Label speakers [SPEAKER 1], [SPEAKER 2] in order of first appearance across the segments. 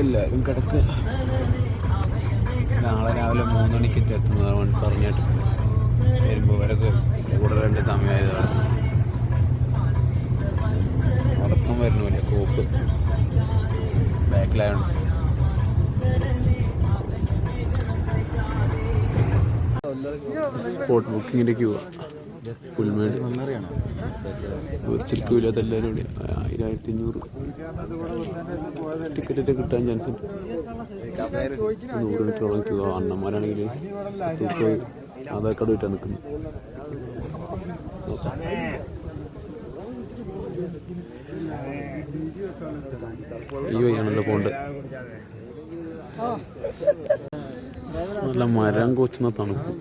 [SPEAKER 1] എല്ലാവരും കിടക്കുക. നാളെ രാവിലെ 3 മണിക്ക് എത്തുന്നതാണ് പറഞ്ഞിട്ട് വരുമ്പോൾ വരൊക്കെ കൂടെ 2 സമയമായതാണ്. ഉറക്കം വരുന്നില്ല, കോപ്പ് ബാക്കിലായോണ്ട്. സ്പോട്ട് ബുക്കിങ്ങിൻ്റെ ക്യൂ പുൽമേട് വിർച്വൽ ക്യൂ ഇല്ലാത്ത എല്ലാവരും കൂടി 1500 ടിക്കറ്റൊക്കെ കിട്ടാൻ ചാൻസ് ഉണ്ട്. 100 മീറ്ററോളം ക്യൂ. അണ്ണന്മാരാണെങ്കിൽ ആധാർ കാർഡ് കിട്ടാൻ നിൽക്കുന്നു. നോക്കാം. ഈ വഴിയാണല്ലോ പോണ്ട്. നല്ല മരം കൊച്ചുന്ന തണുപ്പ്.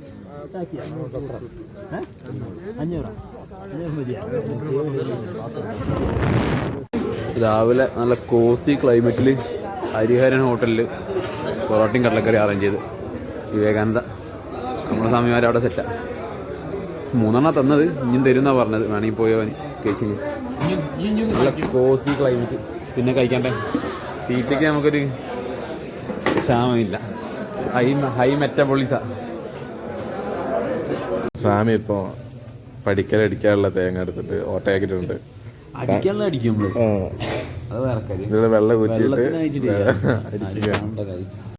[SPEAKER 1] രാവിലെ നല്ല കോസി ക്ലൈമറ്റിൽ ഹരിഹരൻ ഹോട്ടലിൽ പൊറോട്ടയും കടലക്കറി അറേഞ്ച് ചെയ്ത് വിവേകാനന്ദ നമ്മുടെ സ്വാമിമാർ അവിടെ സെറ്റാ. 3 തന്നത്, ഇനിയും തരുമെന്നാണ് പറഞ്ഞത്. വേണമെങ്കിൽ പോയവന് കേസിന്. നല്ല കോസി ക്ലൈമറ്റ്. പിന്നെ കഴിക്കണ്ടേ, തീറ്റയ്ക്ക് നമുക്കൊരു ക്ഷാമമില്ല. ഹൈ മെറ്റബോളിസാ.
[SPEAKER 2] സ്വാമി ഇപ്പോൾ പഠിക്കാനുള്ള തേങ്ങ എടുത്തിട്ട് ഓട്ടയാക്കിയിട്ടുണ്ട്.
[SPEAKER 1] അടിക്കാനുള്ള അടിക്കും. അത് വേറെ കാര്യം.
[SPEAKER 2] വെള്ളം ഊറ്റിയിട്ട്